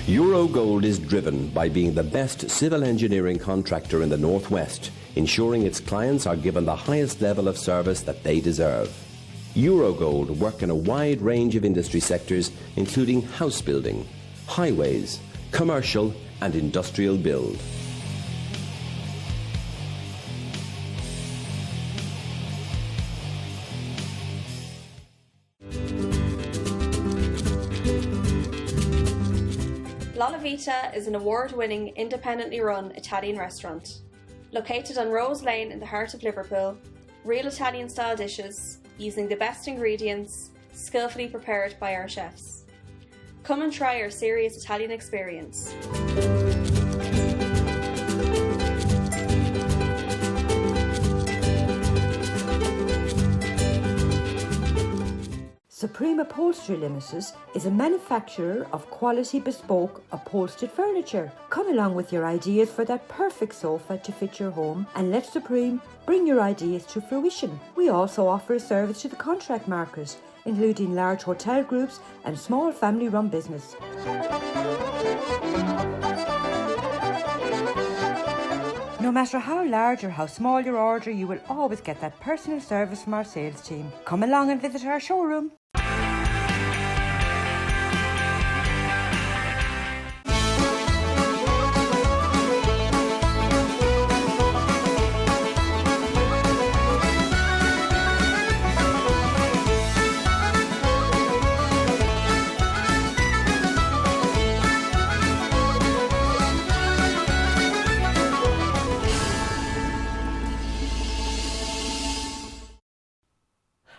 Eurogold is driven by being the best civil engineering contractor in the Northwest, ensuring its clients are given the highest level of service that they deserve. Eurogold work in a wide range of industry sectors, including house building, highways, commercial and industrial build. La Vita is an award-winning, independently run Italian restaurant. Located on Rose Lane in the heart of Liverpool, real Italian-style dishes, using the best ingredients, skillfully prepared by our chefs. Come and try our serious Italian experience. Supreme Upholstery Limited is a manufacturer of quality bespoke upholstered furniture. Come along with your ideas for that perfect sofa to fit your home and let Supreme bring your ideas to fruition. We also offer a service to the contract market, including large hotel groups and small family-run business. No matter how large or how small your order, you will always get that personal service from our sales team. Come along and visit our showroom.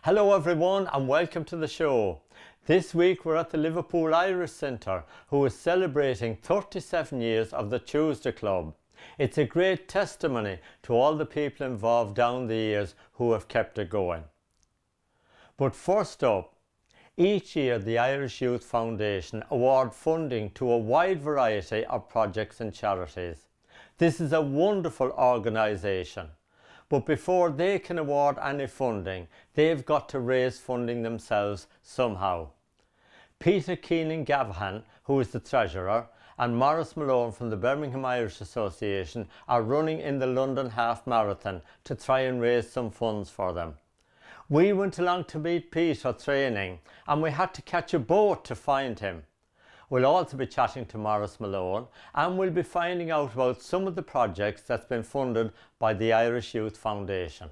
Hello everyone and welcome to the show. This week we're at the Liverpool Irish Centre, who is celebrating 37 years of the Tuesday Club. It's a great testimony to all the people involved down the years who have kept it going. But first up, each year the Irish Youth Foundation award funding to a wide variety of projects and charities. This is a wonderful organisation. But before they can award any funding, they've got to raise funding themselves somehow. Peter Keenan-Gavahan, who is the Treasurer, and Maurice Malone from the Birmingham Irish Association are running in the London Half Marathon to try and raise some funds for them. We went along to meet Peter training and we had to catch a boat to find him. We'll also be chatting to Maurice Malone and we'll be finding out about some of the projects that's been funded by the Irish Youth Foundation.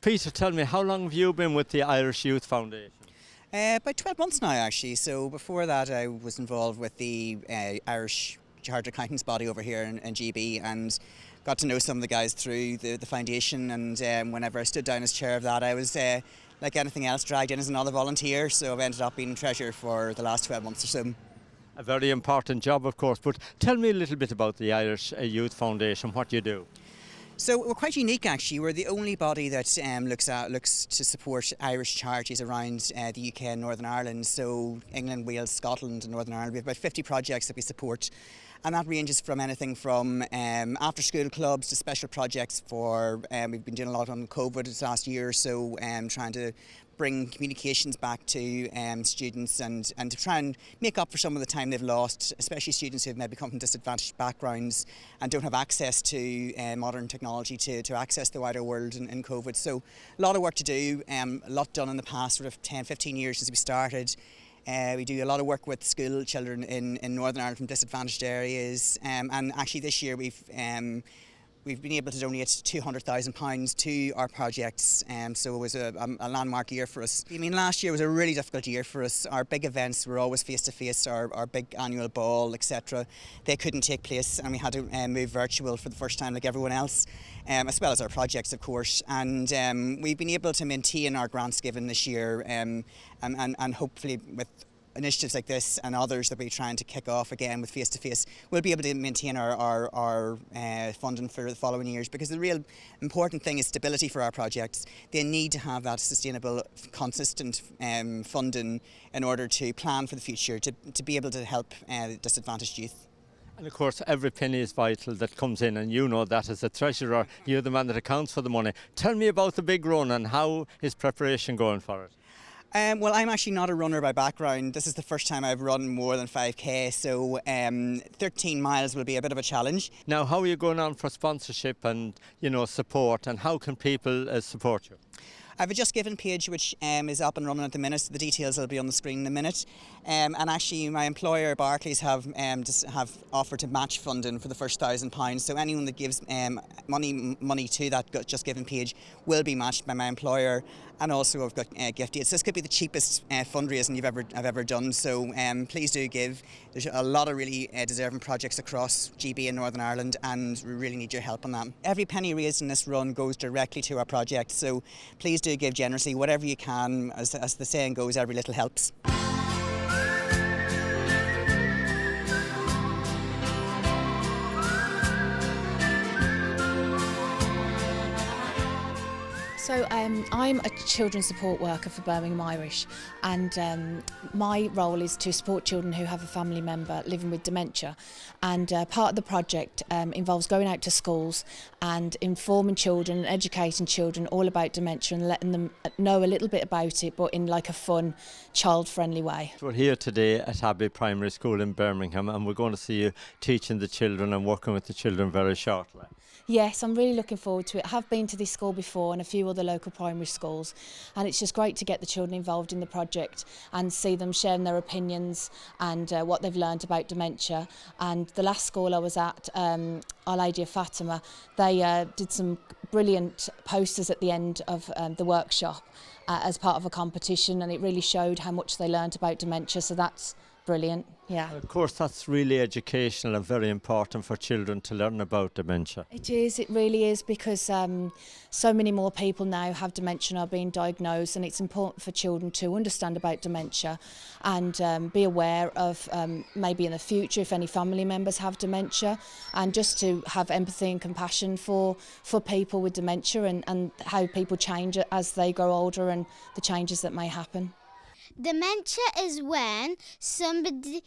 Peter, tell me, how long have you been with the Irish Youth Foundation? About 12 months now actually. So before that I was involved with the Irish Chartered Accountants body over here in GB and got to know some of the guys through the foundation, and whenever I stood down as chair of that I was like anything else dragged in as another volunteer, so I've ended up being treasurer for the last 12 months or so. A very important job of course, but tell me a little bit about the Irish Youth Foundation, what you do. So we're quite unique actually. We're the only body that looks to support Irish charities around the UK and Northern Ireland. So England, Wales, Scotland and Northern Ireland. We have about 50 projects that we support, and that ranges from anything from after school clubs to special projects for, we've been doing a lot on COVID this last year or so, trying to bring communications back to students and to try and make up for some of the time they've lost, especially students who have maybe come from disadvantaged backgrounds and don't have access to modern technology to access the wider world in COVID. So a lot of work to do, a lot done in the past, sort of 10-15 years since we started. We do a lot of work with school children in Northern Ireland from disadvantaged areas, and actually this year we've been able to donate £200,000 to our projects, so it was a landmark year for us. I mean, last year was a really difficult year for us. Our big events were always face-to-face, our big annual ball, etc. They couldn't take place and we had to move virtual for the first time like everyone else, as well as our projects of course. And we've been able to maintain our grants given this year, and hopefully with initiatives like this and others that we're trying to kick off again with face-to-face, we'll be able to maintain our funding for the following years, because the real important thing is stability for our projects. They need to have that sustainable, consistent funding in order to plan for the future, to be able to help disadvantaged youth. And of course, every penny is vital that comes in, and you know that as a treasurer, you're the man that accounts for the money. Tell me about the big run and how is preparation going for it? Well, I'm actually not a runner by background. This is the first time I've run more than 5k, so 13 miles will be a bit of a challenge. Now, how are you going on for sponsorship and, support, and how can people support you? I have a Just Giving page which is up and running at the minute. The details will be on the screen in a minute. And actually my employer Barclays have offered to match funding for the first £1,000. So anyone that gives money to that Just Giving page will be matched by my employer. And also I've got gift aids. This could be the cheapest fundraising I've ever done. So please do give. There's a lot of really deserving projects across GB and Northern Ireland, and we really need your help on that. Every penny raised in this run goes directly to our project. So please do give generously, whatever you can. As the saying goes, every little helps. So I'm a children's support worker for Birmingham Irish, and my role is to support children who have a family member living with dementia. And part of the project involves going out to schools and informing children and educating children all about dementia and letting them know a little bit about it, but in like a fun, child-friendly way. We're here today at Abbey Primary School in Birmingham, and we're going to see you teaching the children and working with the children very shortly. Yes, I'm really looking forward to it. I have been to this school before and a few other local primary schools, and it's just great to get the children involved in the project and see them sharing their opinions and what they've learned about dementia. And the last school I was at, Our Lady of Fatima, they did some brilliant posters at the end of the workshop as part of a competition, and it really showed how much they learned about dementia, so that's brilliant. Yeah. Of course, that's really educational and very important for children to learn about dementia. It is, it really is, because so many more people now have dementia and are being diagnosed, and it's important for children to understand about dementia and be aware of maybe in the future if any family members have dementia, and just to have empathy and compassion for people with dementia and how people change as they grow older and the changes that may happen. Dementia is when somebody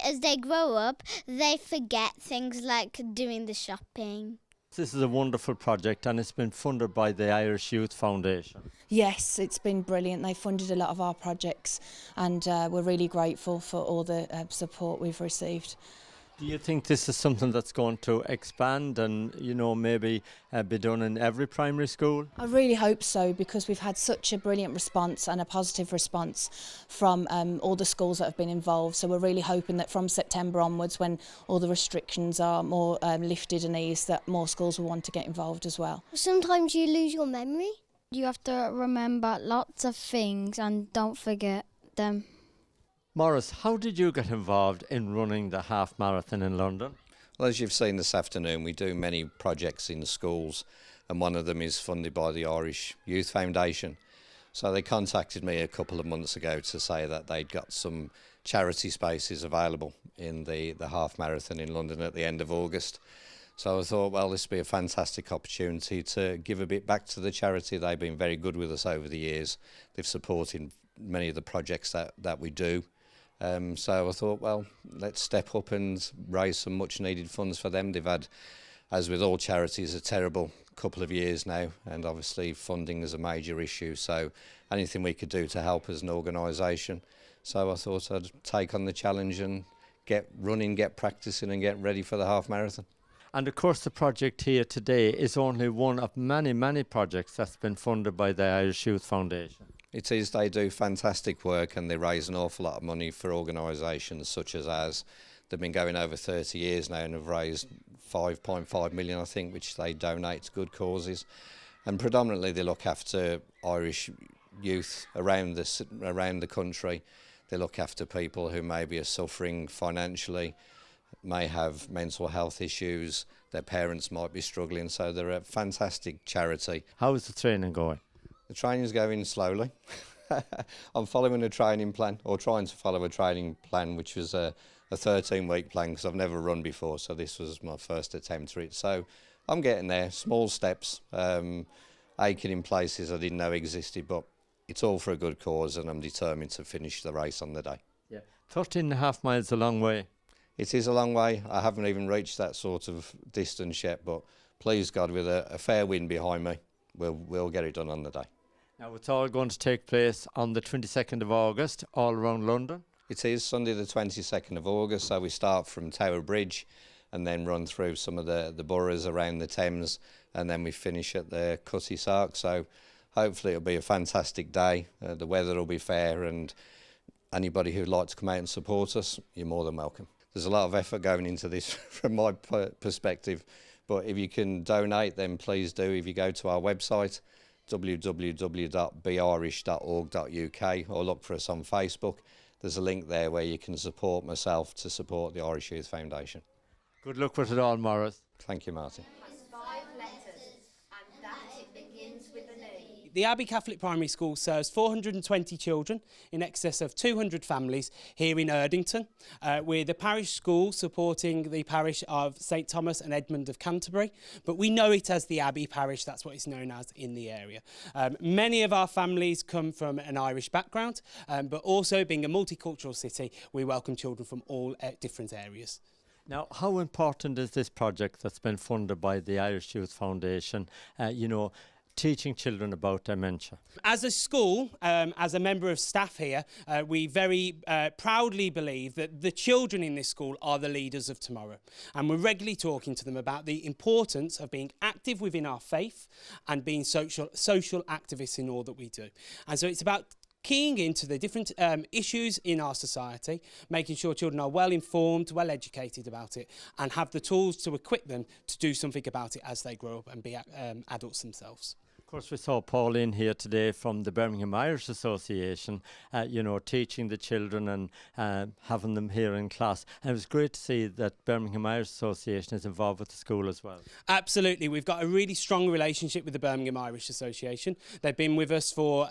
as they grow up, they forget things like doing the shopping. This is a wonderful project, and it's been funded by the Irish Youth Foundation. Yes, it's been brilliant. They funded a lot of our projects, and we're really grateful for all the support we've received. Do you think this is something that's going to expand and, maybe be done in every primary school? I really hope so, because we've had such a brilliant response and a positive response from all the schools that have been involved. So we're really hoping that from September onwards, when all the restrictions are more lifted and eased, that more schools will want to get involved as well. Sometimes you lose your memory. You have to remember lots of things and don't forget them. Maurice, how did you get involved in running the half marathon in London? Well, as you've seen this afternoon, we do many projects in the schools, and one of them is funded by the Irish Youth Foundation. So they contacted me a couple of months ago to say that they'd got some charity spaces available in the half marathon in London at the end of August. So I thought, well, this would be a fantastic opportunity to give a bit back to the charity. They've been very good with us over the years. They've supported many of the projects that we do. So I thought, well, let's step up and raise some much needed funds for them. They've had, as with all charities, a terrible couple of years now, and obviously funding is a major issue. So anything we could do to help as an organisation. So I thought I'd take on the challenge and get running, get practising and get ready for the half marathon. And of course the project here today is only one of many, many projects that's been funded by the Irish Youth Foundation. It is, they do fantastic work and they raise an awful lot of money for organisations such as ours. They've been going over 30 years now and have raised 5.5 million, I think, which they donate to good causes. And predominantly they look after Irish youth around the country. They look after people who maybe are suffering financially, may have mental health issues, their parents might be struggling, so they're a fantastic charity. How is the training going? The training's going slowly. I'm following a training plan, or trying to follow a training plan, which was a 13-week plan, because I've never run before, so this was my first attempt at it. So I'm getting there, small steps, aching in places I didn't know existed, but it's all for a good cause, and I'm determined to finish the race on the day. Yeah, 13.5 miles a long way. It is a long way. I haven't even reached that sort of distance yet, but please God, with a fair wind behind me, we'll get it done on the day. Now it's all going to take place on the 22nd of August, all around London. It is Sunday the 22nd of August, so we start from Tower Bridge and then run through some of the boroughs around the Thames, and then we finish at the Cutty Sark. So hopefully it'll be a fantastic day. The weather will be fair, and anybody who'd like to come out and support us, you're more than welcome. There's a lot of effort going into this from my perspective, but if you can donate, then please do. If you go to our website, www.beirish.org.uk, or look for us on Facebook, there's a link there where you can support myself to support the Irish Youth Foundation. Good luck with it all, Morris. Thank you, Martin. The Abbey Catholic Primary School serves 420 children in excess of 200 families here in Erdington. We're the parish school supporting the parish of St Thomas and Edmund of Canterbury, but we know it as the Abbey Parish. That's what it's known as in the area. Many of our families come from an Irish background, but also being a multicultural city, we welcome children from all different areas. Now, how important is this project that's been funded by the Irish Youth Foundation, teaching children about dementia? As a school, as a member of staff here, we very proudly believe that the children in this school are the leaders of tomorrow. And we're regularly talking to them about the importance of being active within our faith and being social activists in all that we do. And so it's about keying into the different issues in our society, making sure children are well informed, well educated about it, and have the tools to equip them to do something about it as they grow up and be adults themselves. Of course, we saw Pauline here today from the Birmingham Irish Association, teaching the children and having them here in class. And it was great to see that Birmingham Irish Association is involved with the school as well. Absolutely. We've got a really strong relationship with the Birmingham Irish Association. They've been with us for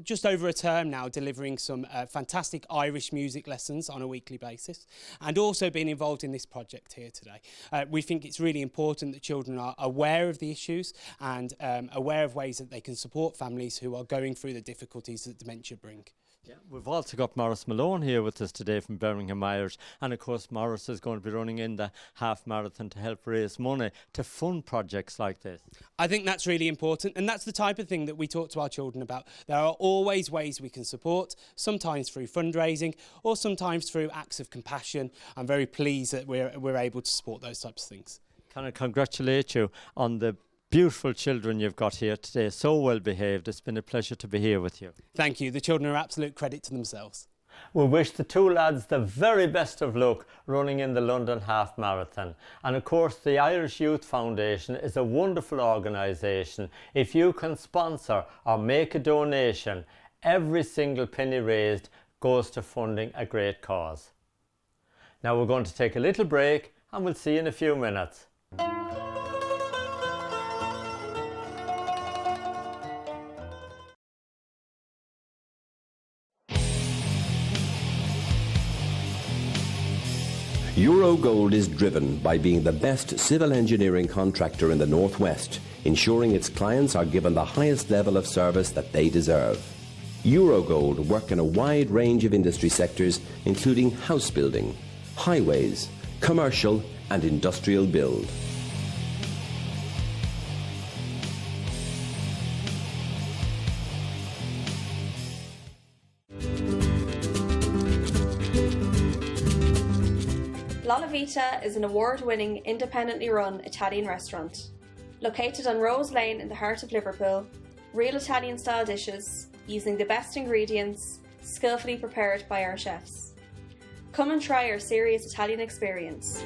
just over a term now, delivering some fantastic Irish music lessons on a weekly basis, and also being involved in this project here today. We think it's really important that children are aware of the issues and aware of ways that they can support families who are going through the difficulties that dementia bring. Yeah, we've also got Maurice Malone here with us today from Birmingham Irish, and of course Maurice is going to be running in the half marathon to help raise money to fund projects like this. I think that's really important, and that's the type of thing that we talk to our children about. There are always ways we can support, sometimes through fundraising or sometimes through acts of compassion. I'm very pleased that we're able to support those types of things. Can I congratulate you on the beautiful children you've got here today, so well behaved. It's been a pleasure to be here with you. Thank you. The children are absolute credit to themselves. We wish the two lads the very best of luck running in the London Half Marathon. And of course, the Irish Youth Foundation is a wonderful organisation. If you can sponsor or make a donation, every single penny raised goes to funding a great cause. Now we're going to take a little break and we'll see you in a few minutes. Eurogold is driven by being the best civil engineering contractor in the Northwest, ensuring its clients are given the highest level of service that they deserve. Eurogold work in a wide range of industry sectors, including house building, highways, commercial and industrial build. La Vita is an award-winning, independently run Italian restaurant. Located on Rose Lane in the heart of Liverpool, real Italian-style dishes, using the best ingredients, skillfully prepared by our chefs. Come and try our serious Italian experience.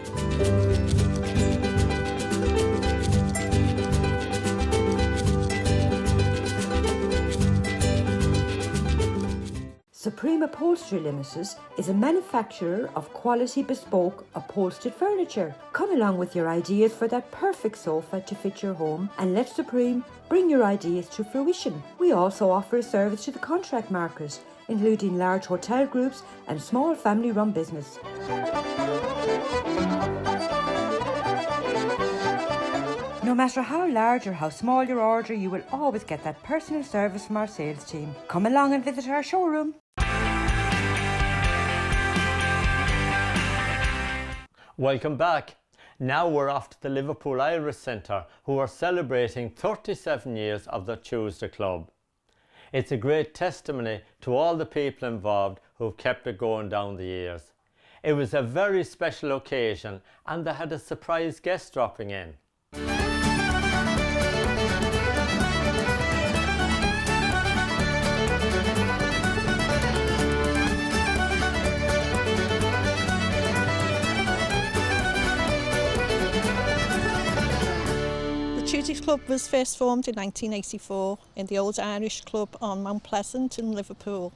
Supreme Upholstery Limited is a manufacturer of quality bespoke upholstered furniture. Come along with your ideas for that perfect sofa to fit your home and let Supreme bring your ideas to fruition. We also offer a service to the contract market, including large hotel groups and small family-run business. No matter how large or how small your order, you will always get that personal service from our sales team. Come along and visit our showroom. Welcome back. Now we're off to the Liverpool Irish Centre, who are celebrating 37 years of the Tuesday Club. It's a great testimony to all the people involved who've kept it going down the years. It was a very special occasion and they had a surprise guest dropping in. The Tuesday Club was first formed in 1984 in the old Irish Club on Mount Pleasant in Liverpool,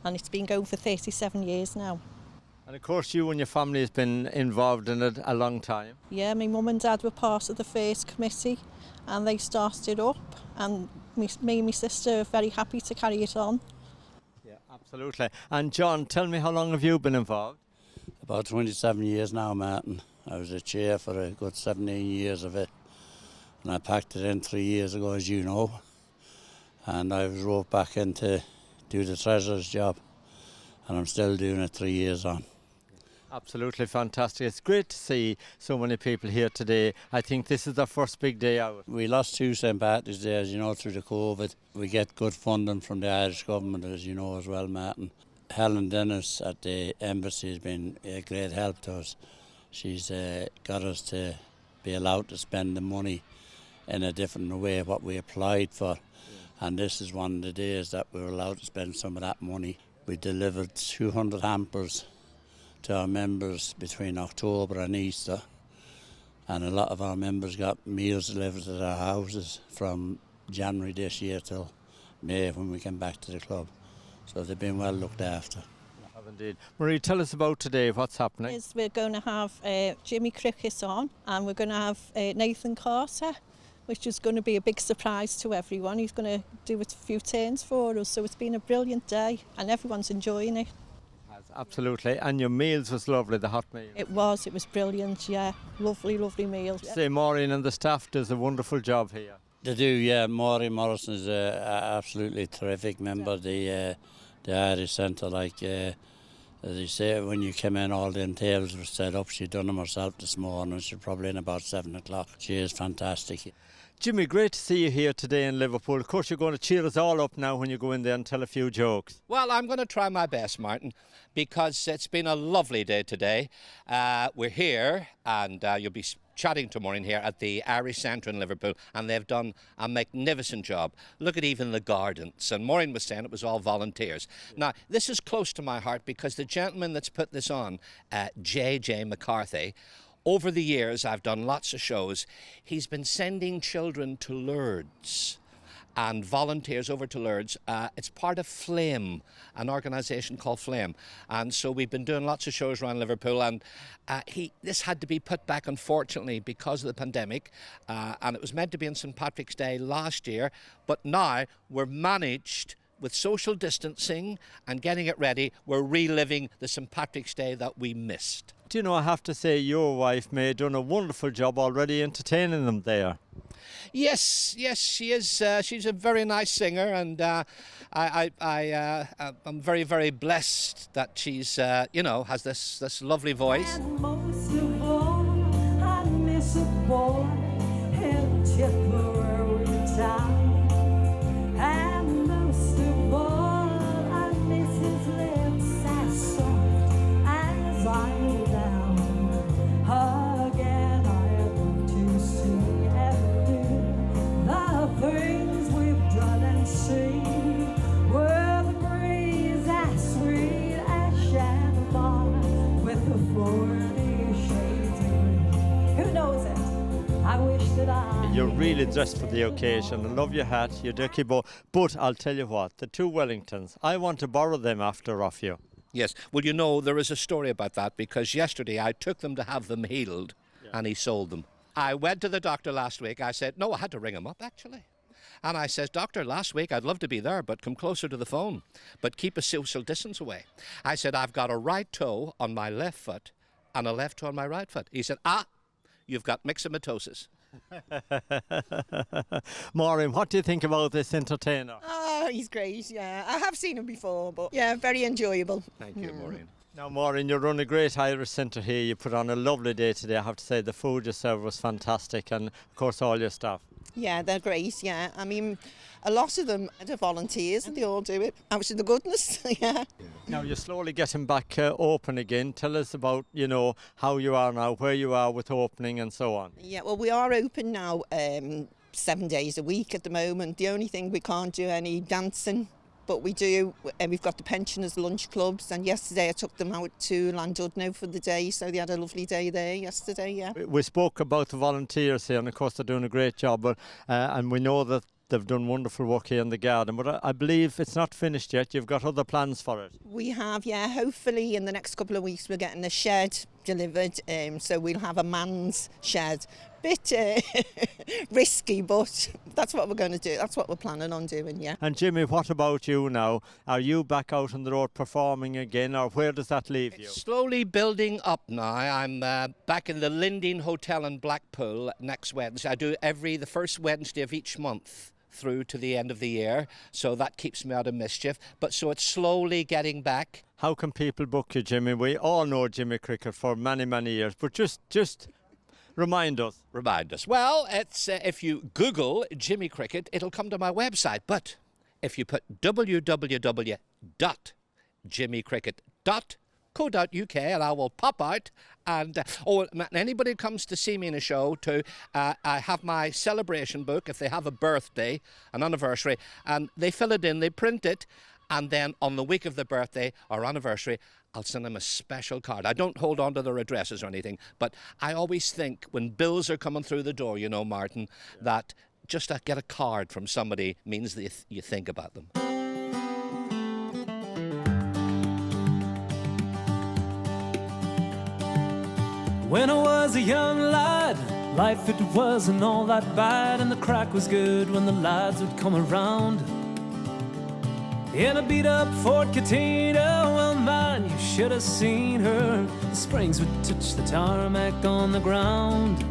and it's been going for 37 years now. And of course you and your family has been involved in it a long time. Yeah, my mum and dad were part of the first committee and they started it up, and me and my sister are very happy to carry it on. Yeah, absolutely. And John, tell me, how long have you been involved? About 27 years now, Martin. I was a chair for a good 17 years of it. And I packed it in 3 years ago, as you know. And I was roped back in to do the treasurer's job. And I'm still doing it 3 years on. Absolutely fantastic. It's great to see so many people here today. I think this is the first big day out. We lost 2 St. Patrick's Day, as you know, through the COVID. We get good funding from the Irish government, as you know as well, Martin. Helen Dennis at the embassy has been a great help to us. She's got us to be allowed to spend the money in a different way what we applied for, and this is one of the days that we were allowed to spend some of that money. We delivered 200 hampers to our members between October and Easter, and a lot of our members got meals delivered to their houses from January this year till May when we came back to the club, so they've been well looked after. Indeed. Marie, tell us about today, what's happening? We're going to have Jimmy Cricket on, and we're going to have Nathan Carter, which is going to be a big surprise to everyone. He's going to do a few turns for us, so it's been a brilliant day and everyone's enjoying it. Absolutely. And your meals was lovely, the hot meal. It was brilliant, yeah. Lovely, lovely meals. Say Maureen and the staff does a wonderful job here. They do, yeah. Maureen Morrison is an absolutely terrific member of the Irish Centre. Like as you say, when you came in, all the tables were set up. She done them herself this morning. She's probably in about 7 o'clock. She is fantastic. Jimmy, great to see you here today in Liverpool. Of course, you're going to cheer us all up now when you go in there and tell a few jokes. Well, I'm going to try my best, Martin, because it's been a lovely day today. We're here, and you'll be chatting to Maureen here at the Irish Centre in Liverpool, and they've done a magnificent job. Look at even the gardens, and Maureen was saying it was all volunteers. Now, this is close to my heart because the gentleman that's put this on, J.J. McCarthy, over the years, I've done lots of shows. He's been sending children to Lourdes and volunteers over to Lourdes. It's part of Flame, an organisation called Flame. And so we've been doing lots of shows around Liverpool, and this had to be put back, unfortunately, because of the pandemic. And it was meant to be on St. Patrick's Day last year, but now we're managed with social distancing and getting it ready. We're reliving the St. Patrick's Day that we missed. Do you know, I have to say, your wife may have done a wonderful job already entertaining them there. Yes, she is. She's a very nice singer, and I'm very, very blessed that she's, has this lovely voice. And most of all, I miss a boy in Tipperary town. And most of all, I miss his lips as soft as I lay down. Again, I hope to see and do the things we've done and seen. Were the breeze as sweet as Shannon with the 40 dressed for the occasion. I love your hat, your dicky bow. But I'll tell you what, the 2 Wellingtons, I want to borrow them after off you. Yes. Well, you know, there is a story about that because yesterday I took them to have them healed and he sold them. I went to the doctor last week. I said, no, I had to ring him up actually. And I says, doctor, last week I'd love to be there, but come closer to the phone. But keep a social distance away. I said, I've got a right toe on my left foot and a left toe on my right foot. He said, you've got myxomatosis. Maureen, what do you think about this entertainer? Oh, he's great, yeah. I have seen him before, but yeah, very enjoyable. Thank you, Maureen. Now, Maureen, you run a great Irish Centre here. You put on a lovely day today. I have to say the food you served was fantastic, and of course all your staff. Yeah, they're great, yeah. I mean, a lot of them are volunteers and they all do it out of the goodness, yeah. Now, you're slowly getting back open again. Tell us about, you know, how you are now, where you are with opening and so on. Yeah, well, we are open now 7 days a week at the moment. The only thing we can't do any dancing, but we do, we've got the pensioners lunch clubs, and yesterday I took them out to Llandudno for the day, so they had a lovely day there yesterday, yeah. We spoke about the volunteers here, and of course they're doing a great job, but, and we know that they've done wonderful work here in the garden, but I believe it's not finished yet. You've got other plans for it. We have, yeah. Hopefully in the next couple of weeks we're getting a shed delivered, so we'll have a man's shed. Bit risky, but that's what we're going to do. That's what we're planning on doing, yeah. And Jimmy, what about you now? Are you back out on the road performing again, or where does that leave you? It's slowly building up now. I'm back in the Lindeen Hotel in Blackpool next Wednesday. I do the first Wednesday of each month through to the end of the year, so that keeps me out of mischief. But so it's slowly getting back. How can people book you, Jimmy? We all know Jimmy Cricket for many, many years, but just remind us. Well, it's if you Google Jimmy Cricket, it'll come to my website. But if you put www.jimmycricket.co.uk, and I will pop out. And anybody who comes to see me in a show, I have my celebration book. If they have a birthday, an anniversary, and they fill it in, they print it, and then on the week of the birthday or anniversary, I'll send them a special card. I don't hold on to their addresses or anything, but I always think when bills are coming through the door, you know, Martin, that just to get a card from somebody means that you think about them. When I was a young lad, life it wasn't all that bad, and the crack was good when the lads would come around. In a beat-up Ford Catino, well man, you should have seen her. The springs would touch the tarmac on the ground,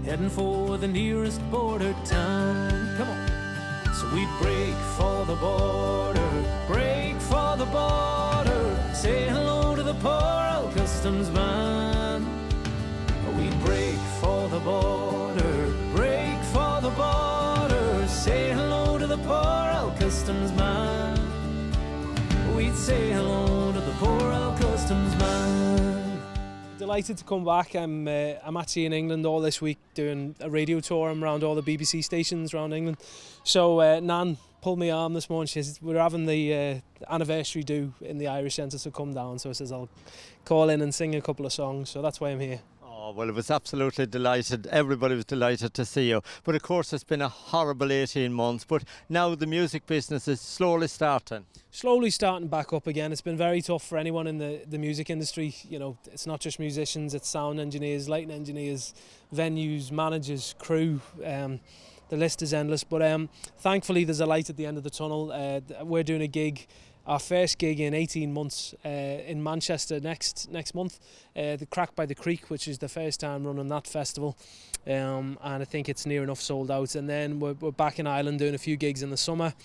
heading for the nearest border town. Come on. So we'd break for the border, break for the border, say hello to the poor old customs man. We'd break for the border, break for the border, say hello to the poor old customs man. We'd say hello to the poor old customs man. Delighted to come back. I'm actually in England all this week doing a radio tour. I'm around all the BBC stations around England. So Nan pulled my arm this morning. She says, we're having the anniversary do in the Irish Centre, so come down. So I says, I'll call in and sing a couple of songs. So that's why I'm here. Oh, well, it was absolutely delighted. Everybody was delighted to see you. But of course, it's been a horrible 18 months. But now the music business is slowly starting. Slowly starting back up again. It's been very tough for anyone in the music industry. You know, it's not just musicians, it's sound engineers, lighting engineers, venues, managers, crew. The list is endless. But thankfully, there's a light at the end of the tunnel. We're doing a gig. Our first gig in 18 months in Manchester next month, the Crack by the Creek, which is the first time running that festival, and I think it's near enough sold out. And then we're back in Ireland doing a few gigs in the summer,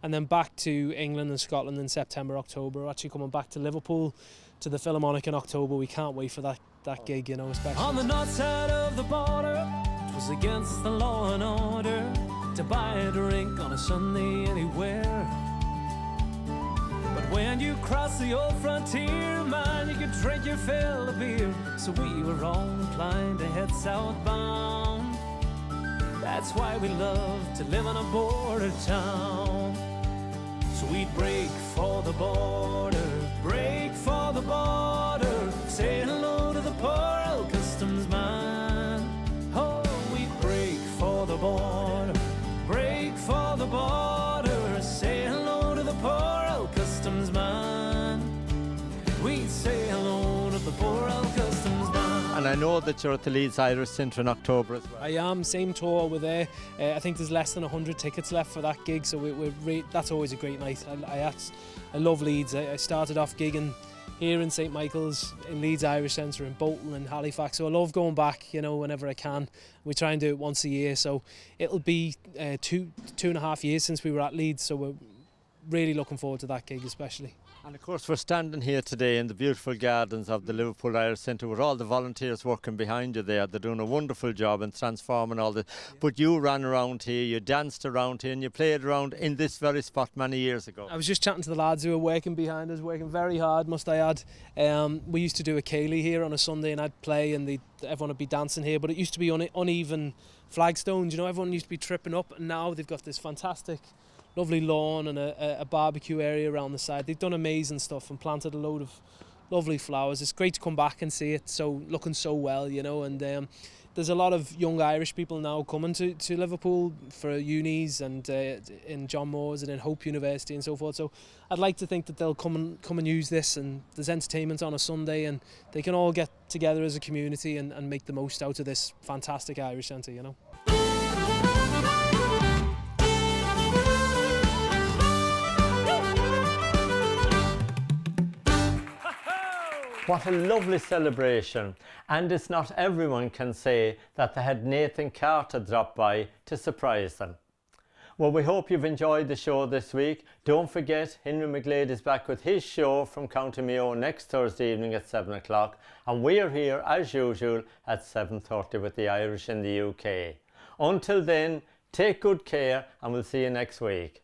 and then back to England and Scotland in September, October. We're actually coming back to Liverpool to the Philharmonic in October. We can't wait for that gig, you know, especially. On the north side of the border, it was against the law and order to buy a drink on a Sunday anywhere. But when you cross the old frontier, man, you could drink your fill of beer. So we were all inclined to head southbound. That's why we love to live in a border town. So we'd break for the border, break for the border, say hello to the poor old customs man. Oh, we'd break I know that you're at the Leeds Irish Centre in October as well. I am, same tour, we're there. I think there's less than 100 tickets left for that gig, so that's always a great night. I love Leeds. I started off gigging here in St Michael's, in Leeds Irish Centre, in Bolton and Halifax, so I love going back, you know, whenever I can. We try and do it once a year, so it'll be 2.5 years since we were at Leeds, so we're really looking forward to that gig especially. And of course we're standing here today in the beautiful gardens of the Liverpool Irish Centre with all the volunteers working behind you there. They're doing a wonderful job in transforming all this. But you ran around here, you danced around here and you played around in this very spot many years ago. I was just chatting to the lads who were working behind us, working very hard, must I add. We used to do a ceilidh here on a Sunday and I'd play and everyone would be dancing here, but it used to be uneven flagstones, you know, everyone used to be tripping up, and now they've got this fantastic lovely lawn and a barbecue area around the side. They've done amazing stuff and planted a load of lovely flowers. It's great to come back and see it looking so well, you know, and there's a lot of young Irish people now coming to Liverpool for unis and in John Moores and in Hope University and so forth. So I'd like to think that they'll come and use this, and there's entertainment on a Sunday and they can all get together as a community and make the most out of this fantastic Irish Centre, you know. What a lovely celebration, and it's not everyone can say that they had Nathan Carter drop by to surprise them. Well, we hope you've enjoyed the show this week. Don't forget, Henry McGlade is back with his show from County Mayo next Thursday evening at 7 o'clock, and we are here as usual at 7:30 with the Irish in the UK. Until then, take good care and we'll see you next week.